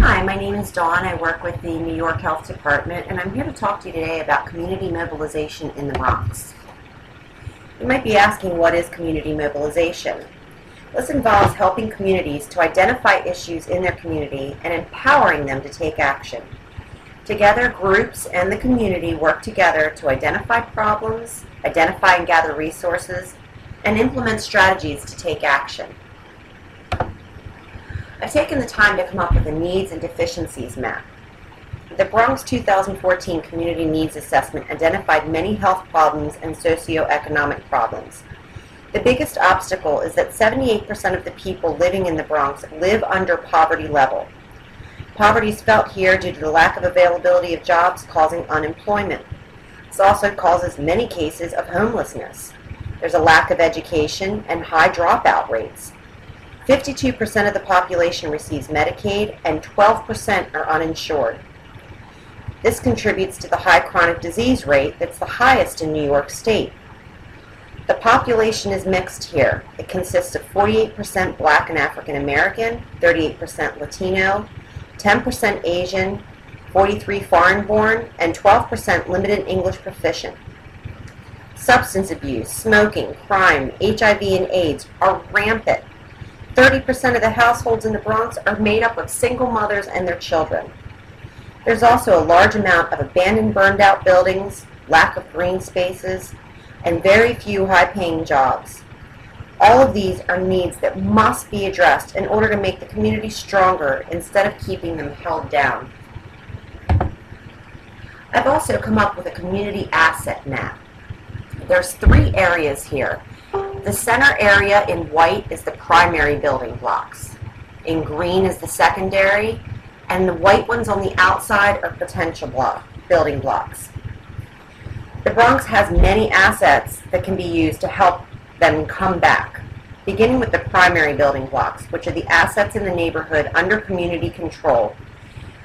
Hi, my name is Dawn. I work with the New York Health Department, and I'm here to talk to you today about community mobilization in the Bronx. You might be asking, what is community mobilization? This involves helping communities to identify issues in their community and empowering them to take action. Together, groups and the community work together to identify problems, identify and gather resources, and implement strategies to take action. I've taken the time to come up with a needs and deficiencies map. The Bronx 2014 Community Needs Assessment identified many health problems and socioeconomic problems. The biggest obstacle is that 78% of the people living in the Bronx live under poverty level. Poverty is felt here due to the lack of availability of jobs, causing unemployment. This also causes many cases of homelessness. There's a lack of education and high dropout rates. 52% of the population receives Medicaid and 12% are uninsured. This contributes to the high chronic disease rate that's the highest in New York State. The population is mixed here. It consists of 48% Black and African American, 38% Latino, 10% Asian, 43% foreign-born, and 12% limited English proficient. Substance abuse, smoking, crime, HIV, and AIDS are rampant. 30% of the households in the Bronx are made up of single mothers and their children. There's also a large amount of abandoned, burned-out buildings, lack of green spaces, and very few high-paying jobs. All of these are needs that must be addressed in order to make the community stronger instead of keeping them held down. I've also come up with a community asset map. There's 3 areas here. The center area in white is the primary building blocks. In green is the secondary, and the white ones on the outside are potential building blocks. The Bronx has many assets that can be used to help them come back, beginning with the primary building blocks, which are the assets in the neighborhood under community control.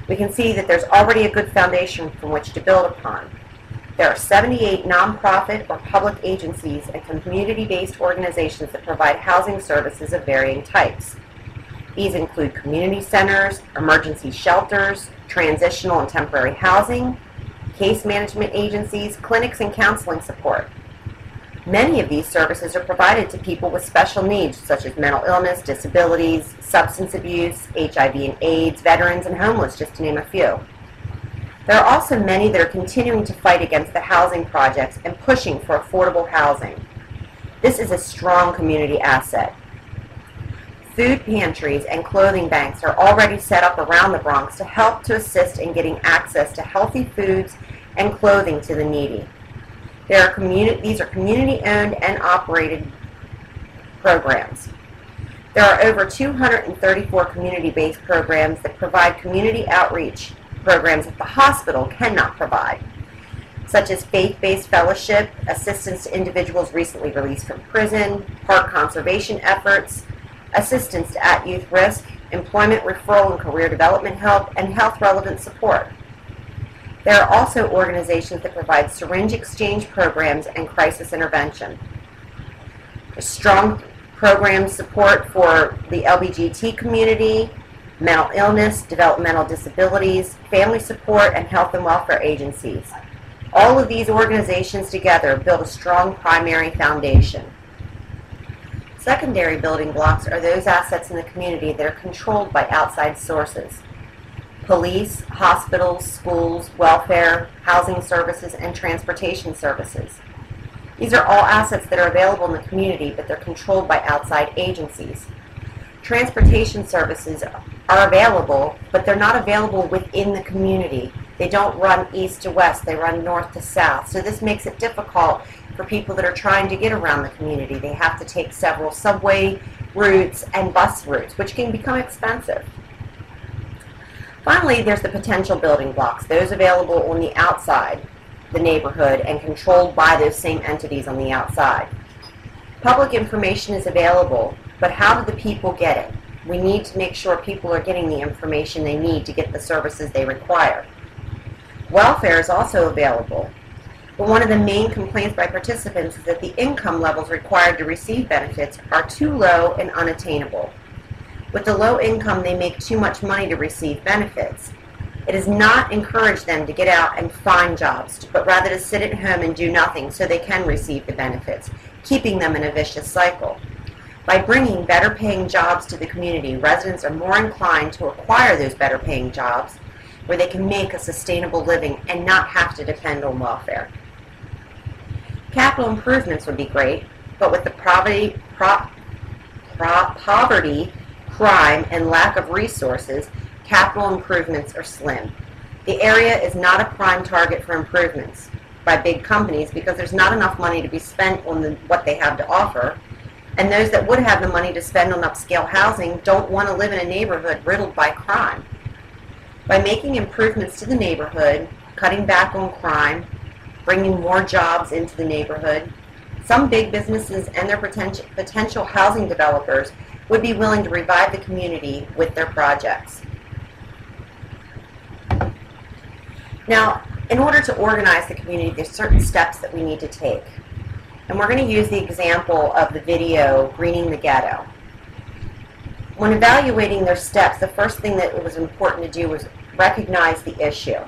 We can see that there's already a good foundation from which to build upon. There are 78 nonprofit or public agencies and community-based organizations that provide housing services of varying types. These include community centers, emergency shelters, transitional and temporary housing, case management agencies, clinics, and counseling support. Many of these services are provided to people with special needs, such as mental illness, disabilities, substance abuse, HIV and AIDS, veterans, and homeless, just to name a few. There are also many that are continuing to fight against the housing projects and pushing for affordable housing. This is a strong community asset. Food pantries and clothing banks are already set up around the Bronx to help to assist in getting access to healthy foods and clothing to the needy. These are community-owned and operated programs. There are over 234 community-based programs that provide community outreach programs that the hospital cannot provide, such as faith-based fellowship, assistance to individuals recently released from prison, park conservation efforts, assistance to at-youth risk, employment referral and career development help, and health-relevant support. There are also organizations that provide syringe exchange programs and crisis intervention. There's strong program support for the LGBT community, mental illness, developmental disabilities, family support, and health and welfare agencies. All of these organizations together build a strong primary foundation. Secondary building blocks are those assets in the community that are controlled by outside sources. Police, hospitals, schools, welfare, housing services, and transportation services. These are all assets that are available in the community, but they're controlled by outside agencies. Transportation services are available, but they're not available within the community. They don't run east to west, they run north to south. So this makes it difficult for people that are trying to get around the community. They have to take several subway routes and bus routes, which can become expensive. Finally, there's the potential building blocks, those available on the outside, the neighborhood, and controlled by those same entities on the outside. Public information is available, but how do the people get it? We need to make sure people are getting the information they need to get the services they require. Welfare is also available, but one of the main complaints by participants is that the income levels required to receive benefits are too low and unattainable. With the low income, they make too much money to receive benefits. It does not encourage them to get out and find jobs, but rather to sit at home and do nothing so they can receive the benefits, keeping them in a vicious cycle. By bringing better paying jobs to the community, residents are more inclined to acquire those better paying jobs where they can make a sustainable living and not have to depend on welfare. Capital improvements would be great, but with the poverty, crime, and lack of resources, capital improvements are slim. The area is not a prime target for improvements by big companies because there's not enough money to be spent on what they have to offer, and those that would have the money to spend on upscale housing don't want to live in a neighborhood riddled by crime. By making improvements to the neighborhood, cutting back on crime, bringing more jobs into the neighborhood, some big businesses and their potential housing developers would be willing to revive the community with their projects. Now, in order to organize the community, there's certain steps that we need to take. And we're going to use the example of the video, Greening the Ghetto. When evaluating their steps, the first thing that it was important to do was recognize the issue.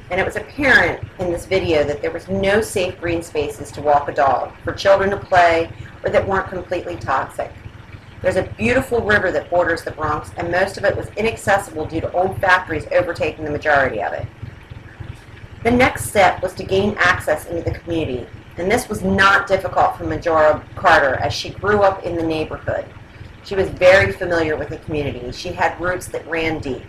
And it was apparent in this video that there was no safe green spaces to walk a dog, for children to play, or that weren't completely toxic. There's a beautiful river that borders the Bronx, and most of it was inaccessible due to old factories overtaking the majority of it. The next step was to gain access into the community, and this was not difficult for Majora Carter as she grew up in the neighborhood. She was very familiar with the community. She had roots that ran deep.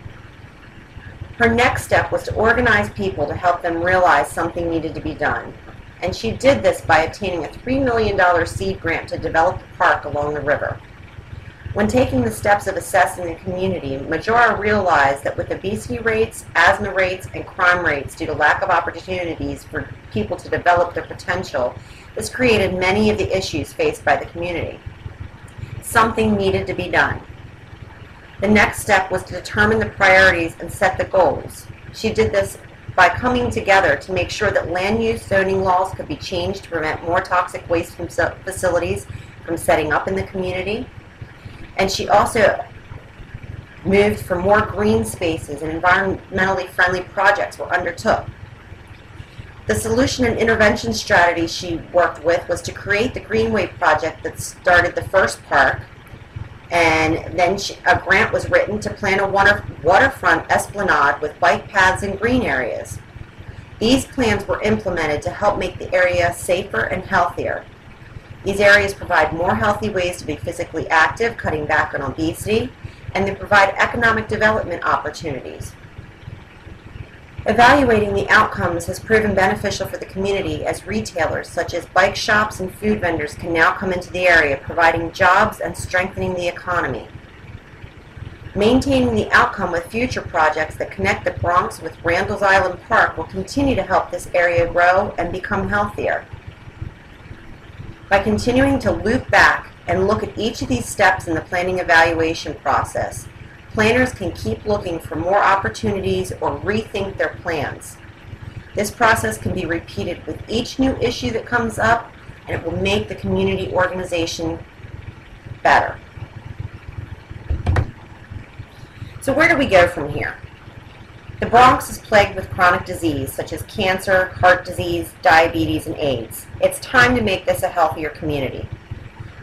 Her next step was to organize people to help them realize something needed to be done, and she did this by obtaining a $3 million seed grant to develop a park along the river. When taking the steps of assessing the community, Majora realized that with obesity rates, asthma rates, and crime rates due to lack of opportunities for people to develop their potential, this created many of the issues faced by the community. Something needed to be done. The next step was to determine the priorities and set the goals. She did this by coming together to make sure that land use zoning laws could be changed to prevent more toxic waste from facilities from setting up in the community. And she also moved for more green spaces and environmentally friendly projects were undertook. The solution and intervention strategy she worked with was to create the Greenway project that started the first park, and then a grant was written to plan a waterfront esplanade with bike paths and green areas. These plans were implemented to help make the area safer and healthier. These areas provide more healthy ways to be physically active, cutting back on obesity, and they provide economic development opportunities. Evaluating the outcomes has proven beneficial for the community as retailers such as bike shops and food vendors can now come into the area, providing jobs and strengthening the economy. Maintaining the outcome with future projects that connect the Bronx with Randall's Island Park will continue to help this area grow and become healthier. By continuing to loop back and look at each of these steps in the planning evaluation process, planners can keep looking for more opportunities or rethink their plans. This process can be repeated with each new issue that comes up, and it will make the community organization better. So where do we go from here? The Bronx is plagued with chronic disease such as cancer, heart disease, diabetes, and AIDS. It's time to make this a healthier community.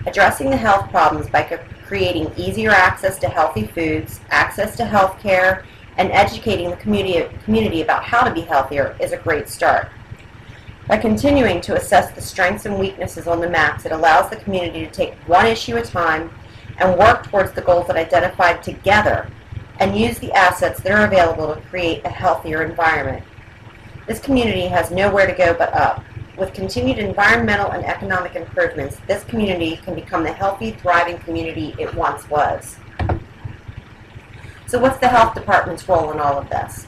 Addressing the health problems by creating easier access to healthy foods, access to health care, and educating the community about how to be healthier is a great start. By continuing to assess the strengths and weaknesses on the maps, it allows the community to take one issue at a time and work towards the goals that identified together and use the assets that are available to create a healthier environment. This community has nowhere to go but up. With continued environmental and economic improvements, this community can become the healthy, thriving community it once was. So what's the health department's role in all of this?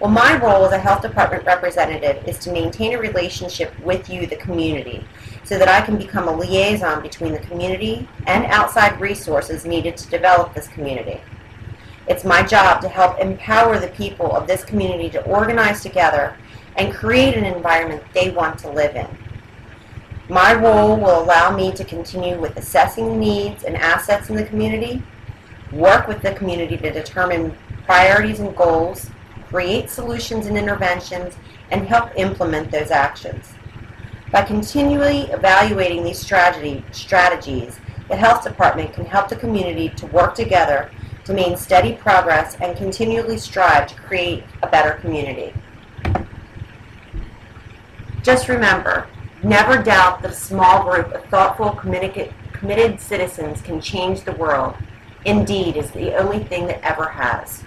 Well, my role as a health department representative is to maintain a relationship with you, the community, so that I can become a liaison between the community and outside resources needed to develop this community. It's my job to help empower the people of this community to organize together and create an environment they want to live in. My role will allow me to continue with assessing needs and assets in the community, work with the community to determine priorities and goals, create solutions and interventions, and help implement those actions. By continually evaluating these strategies, the health department can help the community to work together to maintain steady progress and continually strive to create a better community. Just remember, never doubt that a small group of thoughtful, committed citizens can change the world. Indeed, is the only thing that ever has.